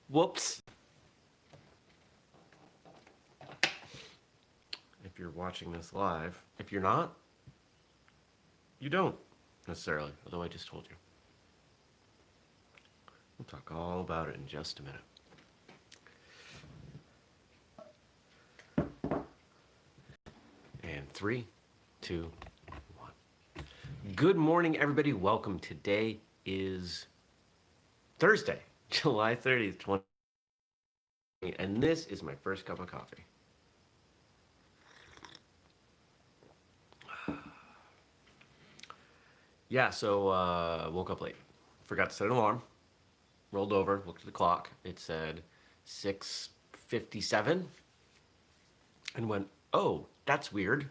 Whoops. If you're watching this live, if you're not, you don't necessarily, although I just told you. We'll talk all about it in just a minute. And 3, 2, 1. Good morning, everybody. Welcome. Today is Thursday, July 30th, 2020, and this is my first cup of coffee. Yeah, so woke up late. Forgot to set an alarm. Rolled over, looked at the clock. It said 6:57 and went, oh, that's weird.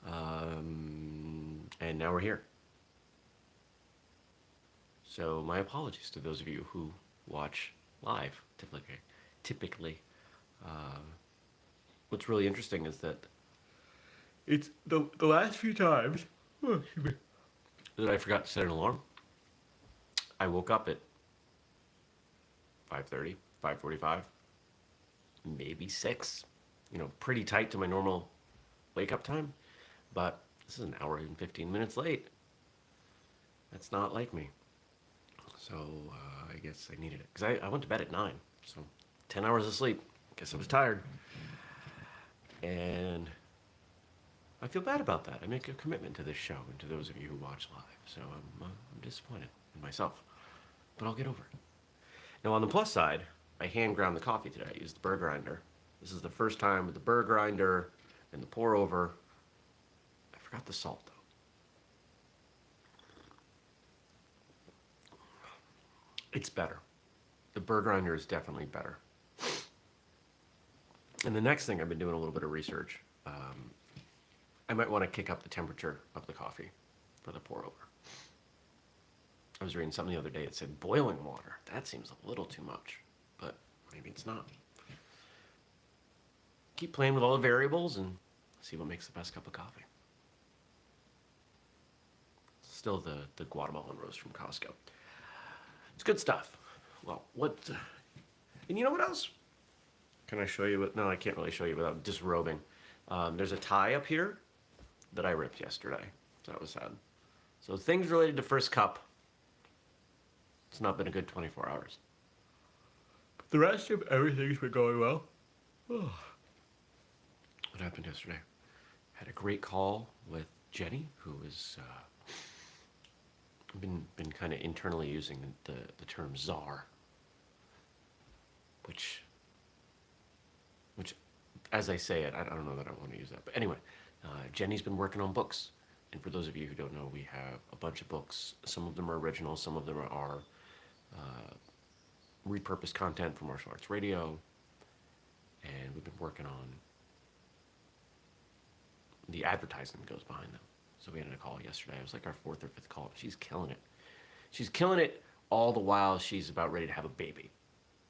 And now we're here. So my apologies to those of you who watch live typically. What's really interesting is that it's the last few times that I forgot to set an alarm. I woke up at 5:30, 5:45, maybe 6. Pretty tight to my normal wake-up time. But this is an hour and 15 minutes late. That's not like me. So I guess I needed it. Because I went to bed at 9. So 10 hours of sleep. Guess I was tired. And I feel bad about that. I make a commitment to this show and to those of you who watch live. So I'm disappointed in myself. But I'll get over it. Now on the plus side, I hand ground the coffee today. I used the burr grinder. This is the first time with the burr grinder and the pour over. I forgot the salt though. It's better. The burr grinder is definitely better. And the next thing, I've been doing a little bit of research. I might want to kick up the temperature of the coffee for the pour over. I was reading something the other day that said boiling water. That seems a little too much, but maybe it's not. Keep playing with all the variables and see what makes the best cup of coffee. Still the Guatemalan roast from Costco. It's good stuff. Well, and you know what else? Can I show you? No, I can't really show you without disrobing. There's a tie up here that I ripped yesterday. So that was sad. So things related to first cup. It's not been a good 24 hours. The rest of everything's been going well. Oh. What happened yesterday? Had a great call with Jenny, who is been kind of internally using the term czar, which as I say it, I don't know that I want to use that. But anyway, Jenny's been working on books. And for those of you who don't know, we have a bunch of books. Some of them are original, some of them are repurposed content from Martial Arts Radio. And we've been working on the advertising that goes behind them. So we had a call yesterday. It was like our 4th or 5th call. She's killing it. She's killing it all the while she's about ready to have a baby.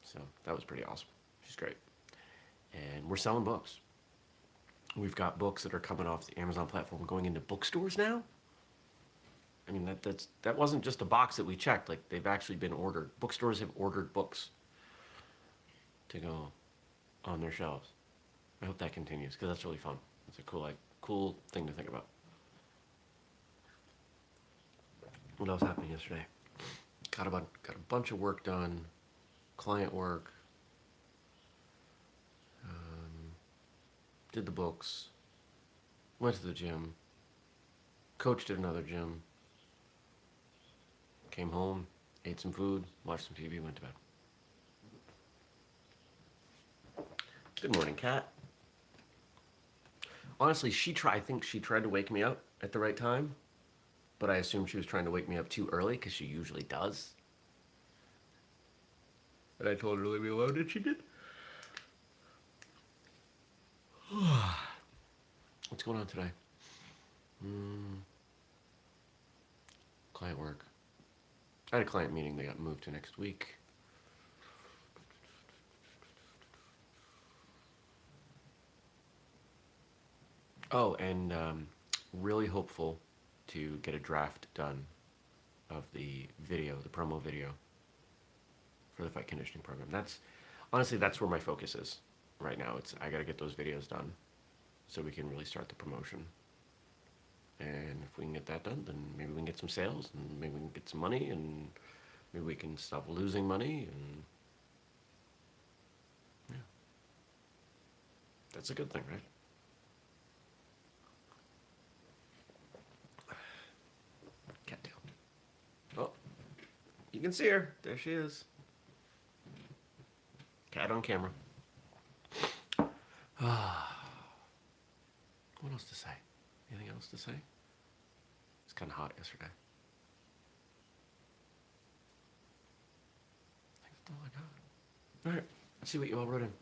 So that was pretty awesome. She's great. And we're selling books. We've got books that are coming off the Amazon platform going into bookstores now. I mean, that wasn't just a box that we checked. Like, they've actually been ordered. Bookstores have ordered books to go on their shelves. I hope that continues because that's really fun. It's a cool thing to think about. What else happened yesterday? Got a bunch of work done, client work, did the books, went to the gym, coached at another gym, came home, ate some food, watched some TV, went to bed. Good morning, Kat. Honestly, I think she tried to wake me up at the right time, but I assume she was trying to wake me up too early because she usually does. And I told her to leave me alone, and she did. What's going on today? Client work. I had a client meeting that got moved to next week. Oh, and really hopeful to get a draft done of the video, the promo video for the fight conditioning program. That's where my focus is right now. I got to get those videos done so we can really start the promotion. And if we can get that done, then maybe we can get some sales, and maybe we can get some money, and maybe we can stop losing money, and yeah, that's a good thing, right? Cattail. Oh, you can see her. There she is. Cat on camera. What else to say? Anything else to say? It's kind of hot yesterday. I think that's all I got. All right, let's see what you all wrote in.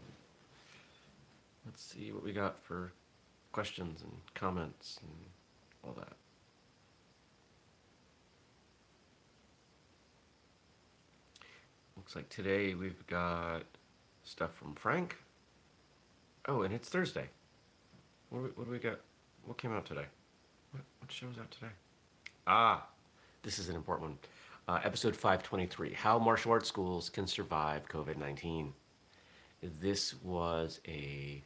Let's see what we got for questions and comments and all that. Looks like today we've got stuff from Frank. Oh, and it's Thursday. What do we got? What came out today? What show's out today? This is an important one. Episode 523, How Martial Arts Schools Can Survive COVID-19. This was a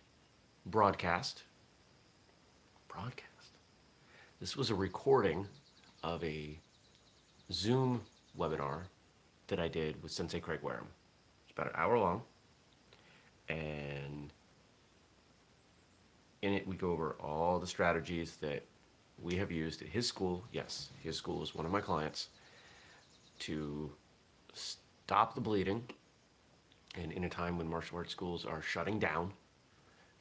broadcast. This was a recording of a Zoom webinar that I did with Sensei Craig Wareham. It's about an hour long. And in it, we go over all the strategies that we have used at his school. Yes, his school is one of my clients, to stop the bleeding. And in a time when martial arts schools are shutting down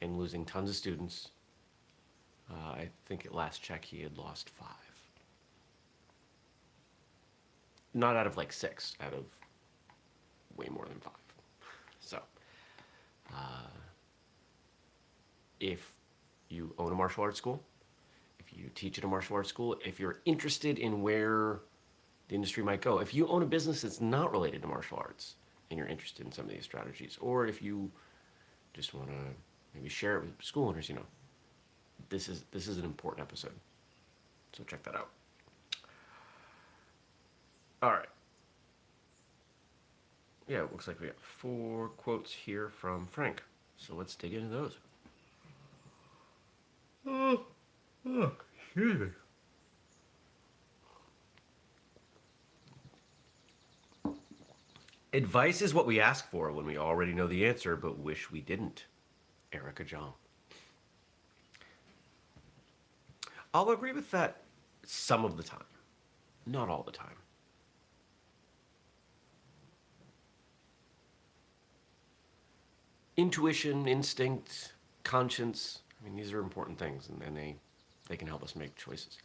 and losing tons of students, I think at last check he had lost 5. Not out of like 6, out of way more than 5. So, if you own a martial arts school, if you teach at a martial arts school, if you're interested in where the industry might go, if you own a business that's not related to martial arts and you're interested in some of these strategies, or if you just want to maybe share it with school owners, this is an important episode. So check that out. All right. Yeah, it looks like we got 4 quotes here from Frank. So let's dig into those. Excuse me. Advice is what we ask for when we already know the answer but wish we didn't. Erica Jong. I'll agree with that some of the time, not all the time. Intuition, instinct, conscience, these are important things, and they can help us make choices.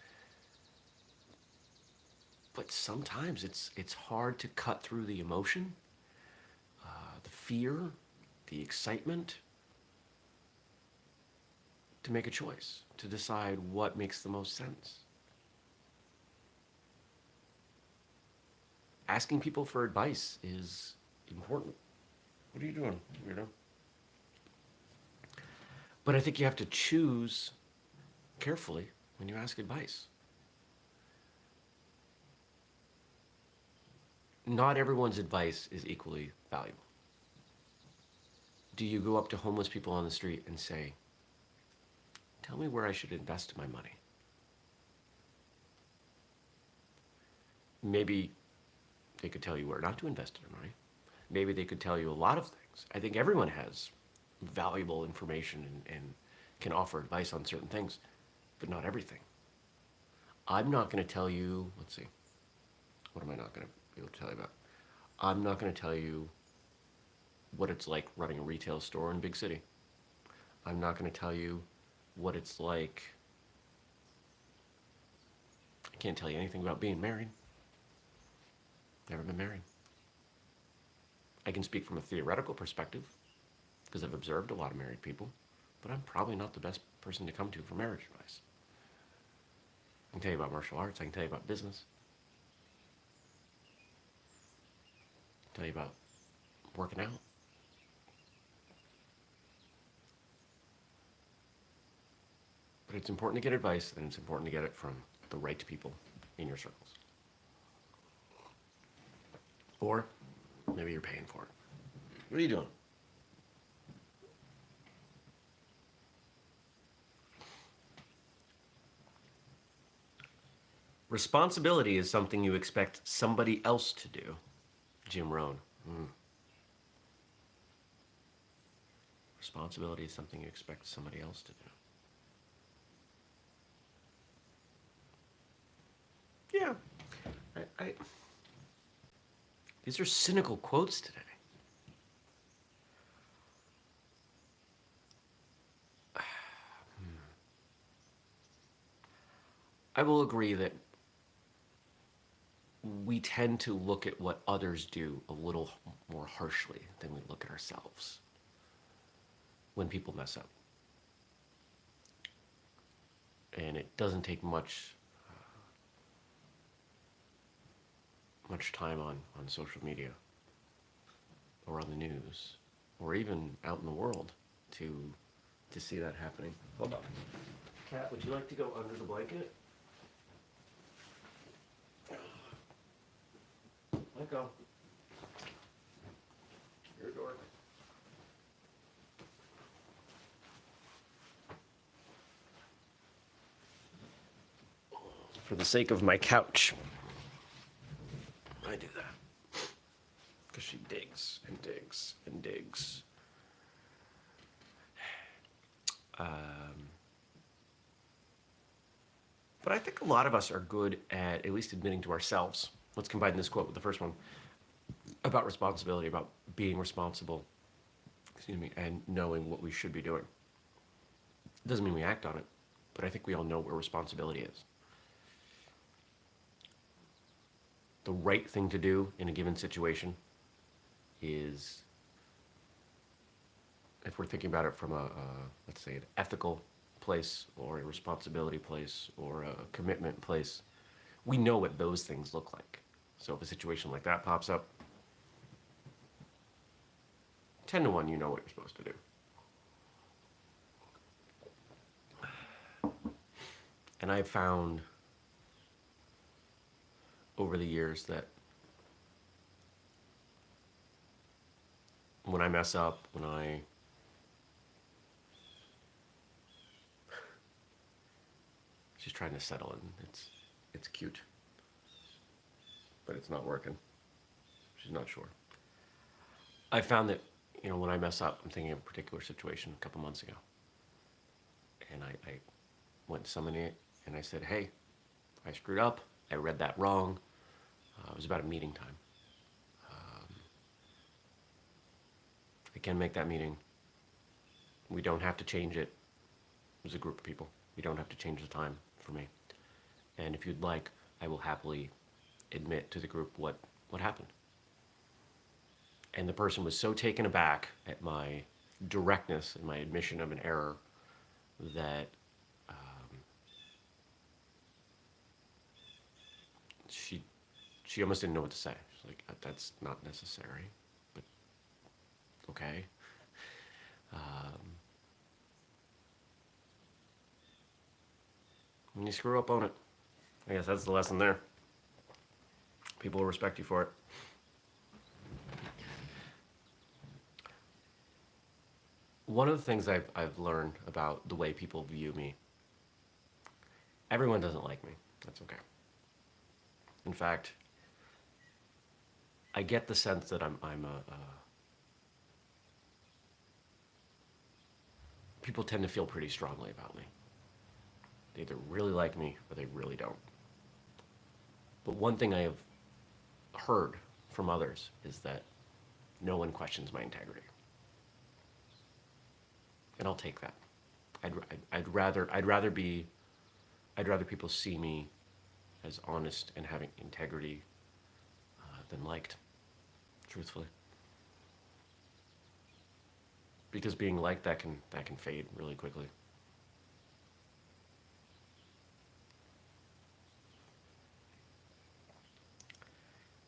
But sometimes it's hard to cut through the emotion, the fear, the excitement, to make a choice, to decide what makes the most sense. Asking people for advice is important. What are you doing, weirdo? But I think you have to choose carefully when you ask advice. Not everyone's advice is equally valuable. Do you go up to homeless people on the street and say, tell me where I should invest my money? Maybe they could tell you where not to invest your money. Maybe they could tell you a lot of things. I think everyone has valuable information and can offer advice on certain things, but not everything. I'm not going to tell you, let's see, what am I not going to be able to tell you about? I'm not going to tell you what it's like running a retail store in a big city. I'm not going to tell you what it's like. I can't tell you anything about being married. Never been married. I can speak from a theoretical perspective because I've observed a lot of married people, but I'm probably not the best person to come to for marriage advice. I can tell you about martial arts. I can tell you about business. I can tell you about working out. But it's important to get advice, and it's important to get it from the right people in your circles. Or maybe you're paying for it. What are you doing? Responsibility is something you expect somebody else to do. Jim Rohn. Responsibility is something you expect somebody else to do. Yeah. These are cynical quotes today. I will agree that we tend to look at what others do a little more harshly than we look at ourselves when people mess up. And it doesn't take much time on social media or on the news or even out in the world to see that happening. Hold on. Kat, would you like to go under the blanket? Let go. Your door. For the sake of my couch, I do that. Because she digs and digs and digs. But I think a lot of us are good at least admitting to ourselves. Let's combine this quote with the first one about responsibility, about being responsible, and knowing what we should be doing. It doesn't mean we act on it, but I think we all know where responsibility is. The right thing to do in a given situation is, if we're thinking about it from let's say, an ethical place or a responsibility place or a commitment place, we know what those things look like. So if a situation like that pops up, 10 to 1, you know what you're supposed to do. And I've found over the years that when I mess up, she's trying to settle in. It's cute, but it's not working. She's not sure. I found that, when I mess up, I'm thinking of a particular situation a couple months ago, and I went to somebody and I said, hey, I screwed up. I read that wrong. It was about a meeting time. I can make that meeting. We don't have to change it. There's a group of people. We don't have to change the time for me. And if you'd like, I will happily admit to the group what happened. And the person was so taken aback at my directness and my admission of an error that she almost didn't know what to say. She's like, that's not necessary, but okay. When you screw up, own it. I guess that's the lesson there. People will respect you for it. One of the things I've learned about the way people view me, everyone doesn't like me. That's okay. In fact, I get the sense that I'm people tend to feel pretty strongly about me. They either really like me or they really don't. But one thing I have heard from others is that no one questions my integrity. And I'll take that. I'd rather people see me as honest and having integrity than liked, truthfully. Because being liked, that can fade really quickly.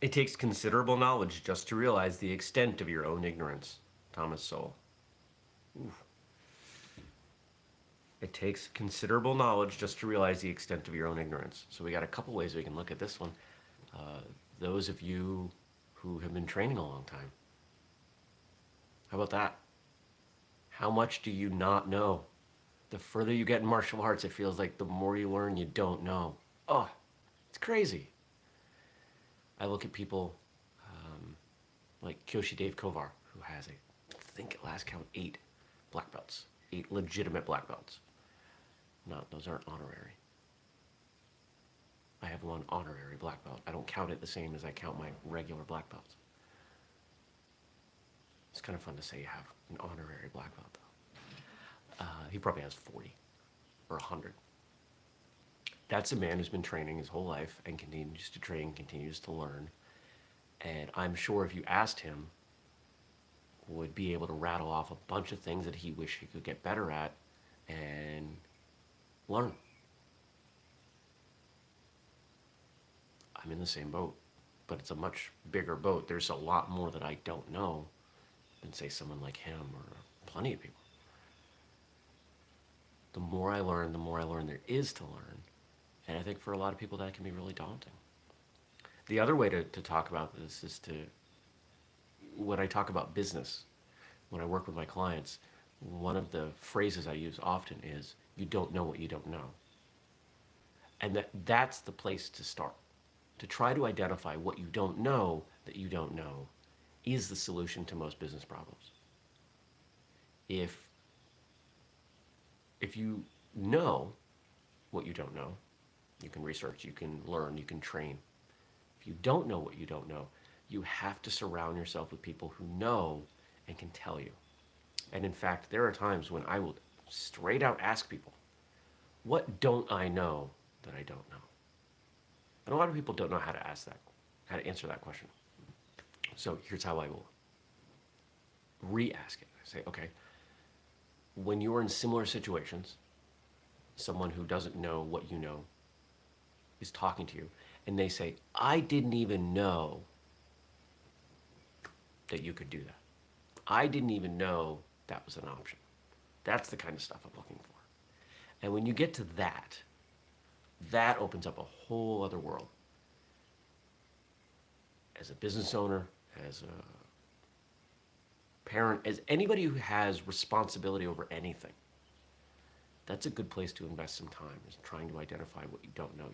It takes considerable knowledge just to realize the extent of your own ignorance. Thomas Sowell. Oof. It takes considerable knowledge just to realize the extent of your own ignorance. So we got a couple ways we can look at this one. Those of you who have been training a long time. How about that? How much do you not know? The further you get in martial arts, it feels like the more you learn, you don't know. Oh, it's crazy. I look at people like Kyoshi Dave Kovar, who has, I think at last count, 8 black belts, 8 legitimate black belts. No, those aren't honorary. I have 1 honorary black belt. I don't count it the same as I count my regular black belts. It's kind of fun to say you have an honorary black belt, though. He probably has 40 or 100. That's a man who's been training his whole life and continues to train, continues to learn. And I'm sure if you asked him, would be able to rattle off a bunch of things that he wished he could get better at and learn. I'm in the same boat, but it's a much bigger boat. There's a lot more that I don't know than, say, someone like him or plenty of people. The more I learn there is to learn. And I think for a lot of people that can be really daunting. The other way to talk about this is to, when I talk about business, when I work with my clients, one of the phrases I use often is, you don't know what you don't know. And that's the place to start. To try to identify what you don't know that you don't know is the solution to most business problems. If you know what you don't know, you can research, you can learn, you can train. If you don't know what you don't know, you have to surround yourself with people who know and can tell you. And in fact, there are times when I will straight out ask people, what don't I know that I don't know? And a lot of people don't know how to answer that question. So here's how I will re-ask it. I say, okay, when you are in similar situations, someone who doesn't know what you know is talking to you, and they say, I didn't even know that you could do that. I didn't even know that was an option. That's the kind of stuff I'm looking for. And when you get to that opens up a whole other world. As a business owner, as a parent, as anybody who has responsibility over anything, that's a good place to invest some time, is trying to identify what you don't know.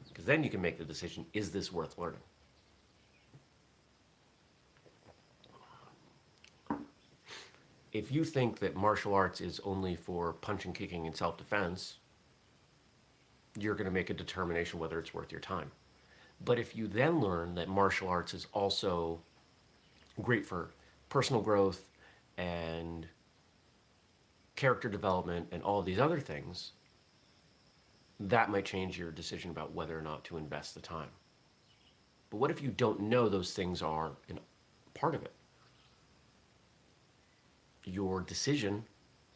Because then you can make the decision, is this worth learning? If you think that martial arts is only for punching, kicking, and self-defense, you're going to make a determination whether it's worth your time. But if you then learn that martial arts is also great for personal growth and character development and all of these other things, that might change your decision about whether or not to invest the time. But what if you don't know those things are part of it? Your decision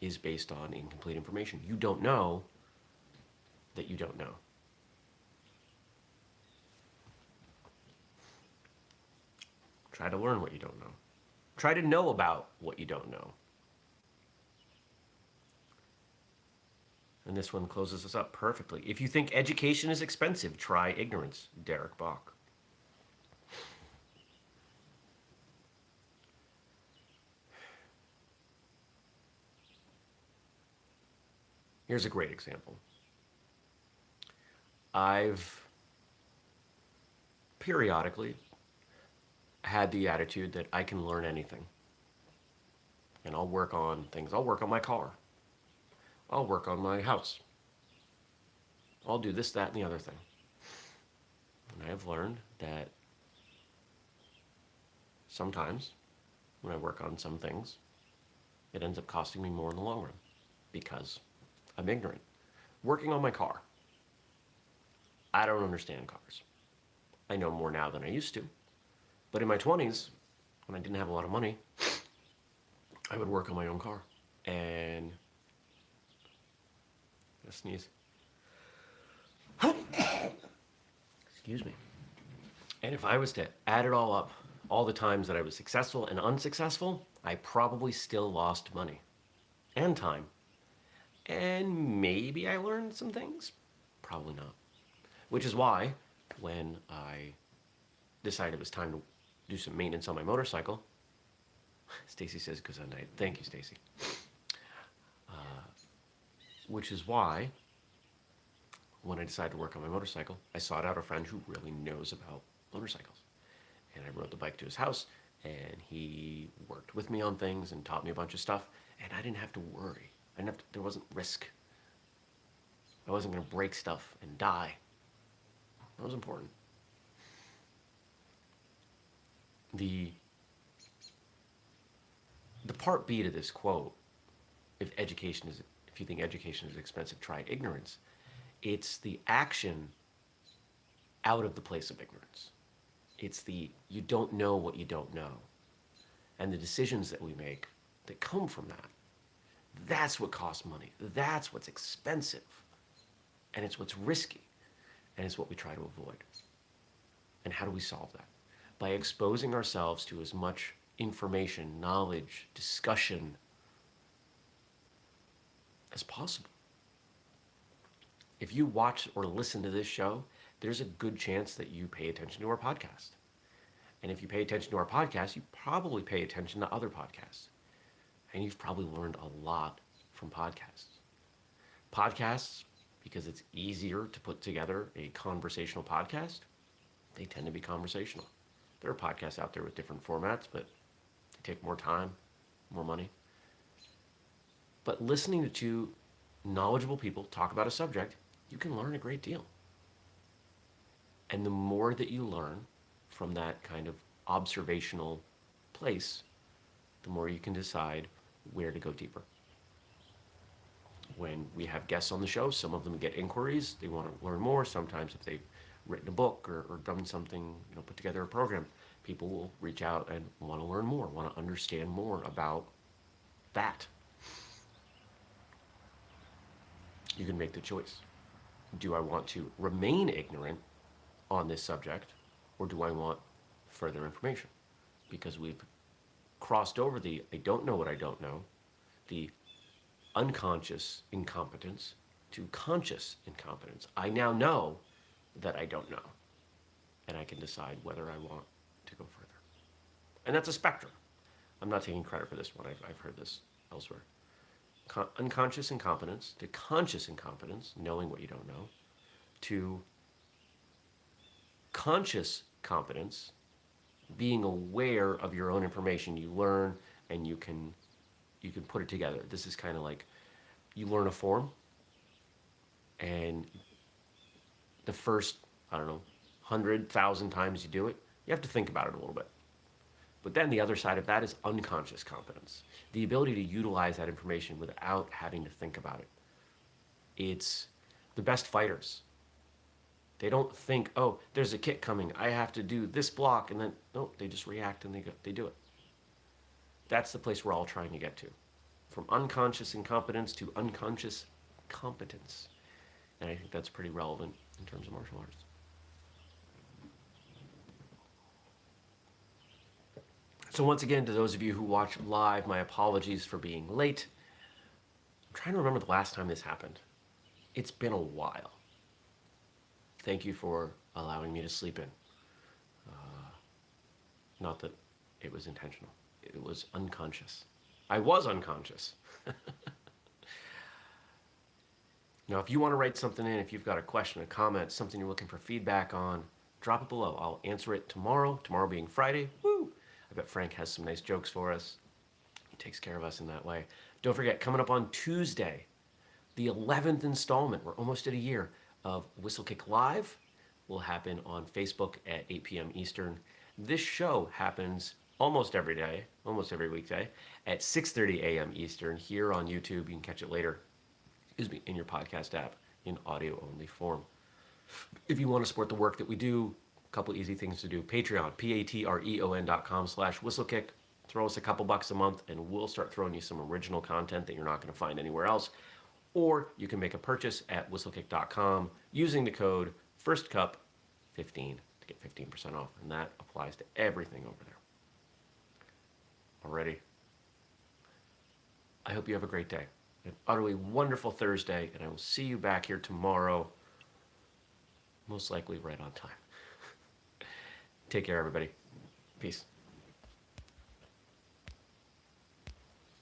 is based on incomplete information. You don't know that you don't know. Try to learn what you don't know. Try to know about what you don't know. And this one closes us up perfectly. If you think education is expensive, try ignorance. Derek Bach. Here's a great example. I've periodically had the attitude that I can learn anything. And I'll work on things. I'll work on my car. I'll work on my house. I'll do this, that, and the other thing. And I have learned that sometimes when I work on some things, it ends up costing me more in the long run because I'm ignorant. Working on my car. I don't understand cars. I know more now than I used to. But in my 20s, when I didn't have a lot of money, I would work on my own car. And I sneeze. Excuse me. And if I was to add it all up, all the times that I was successful and unsuccessful, I probably still lost money and time. And maybe I learned some things? Probably not. Which is why when I decided it was time to do some maintenance on my motorcycle. Stacy says, "Because on night." Thank you, Stacy. Which is why, when I decided to work on my motorcycle, I sought out a friend who really knows about motorcycles. And I rode the bike to his house, and he worked with me on things and taught me a bunch of stuff. And I didn't have to worry. There wasn't risk. I wasn't going to break stuff and die. That was important. The part B to this quote, if you think education is expensive, try ignorance. It's the action out of the place of ignorance. It's the you don't know what you don't know. And the decisions that we make that come from that. That's what costs money. That's what's expensive. And it's what's risky. And it's what we try to avoid. And how do we solve that? By exposing ourselves to as much information, knowledge, discussion as possible. If you watch or listen to this show, there's a good chance that you pay attention to our podcast. And if you pay attention to our podcast, you probably pay attention to other podcasts. And you've probably learned a lot from podcasts. Podcasts, because it's easier to put together a conversational podcast, they tend to be conversational. There are podcasts out there with different formats, but they take more time, more money. But listening to two knowledgeable people talk about a subject, you can learn a great deal. And the more that you learn from that kind of observational place, the more you can decide where to go deeper. When we have guests on the show, some of them get inquiries. They want to learn more. Sometimes if they've written a book or done something, put together a program, people will reach out and want to learn more, want to understand more about that. You can make the choice. Do I want to remain ignorant on this subject, or do I want further information? Because we've crossed over the I don't know what I don't know, the unconscious incompetence, to conscious incompetence. I now know that I don't know, and I can decide whether I want to go further. And that's a spectrum. I'm not taking credit for this one. I've heard this elsewhere. Unconscious incompetence to conscious incompetence, knowing what you don't know, to conscious competence, being aware of your own information. You learn and you can put it together. This is kind of like you learn a form, and the first, 100,000 times you do it, you have to think about it a little bit. But then the other side of that is unconscious competence, the ability to utilize that information without having to think about it. It's the best fighters. They don't think, oh, there's a kick coming, I have to do this block, and then, no, they just react and they do it. That's the place we're all trying to get to. From unconscious incompetence to unconscious competence. And I think that's pretty relevant in terms of martial arts. So once again, to those of you who watch live, my apologies for being late. I'm trying to remember the last time this happened. It's been a while. Thank you for allowing me to sleep in. Not that it was intentional. It was unconscious. I was unconscious. Now, if you want to write something in, if you've got a question, a comment, something you're looking for feedback on, drop it below. I'll answer it tomorrow being Friday. Woo! I bet Frank has some nice jokes for us. He takes care of us in that way. Don't forget, coming up on Tuesday, the 11th installment, we're almost at a year, of Whistlekick Live will happen on Facebook at 8 p.m. Eastern. This show happens almost every day, almost every weekday, at 6:30 a.m. Eastern here on YouTube. You can catch it later, in your podcast app in audio-only form. If you want to support the work that we do, a couple easy things to do. Patreon, patreon.com/whistlekick. Throw us a couple bucks a month, and we'll start throwing you some original content that you're not going to find anywhere else. Or you can make a purchase at whistlekick.com using the code FIRSTCUP15 to get 15% off, and that applies to everything over there. Alrighty. I hope you have a great day. An utterly wonderful Thursday, and I will see you back here tomorrow, most likely right on time. Take care, everybody. Peace.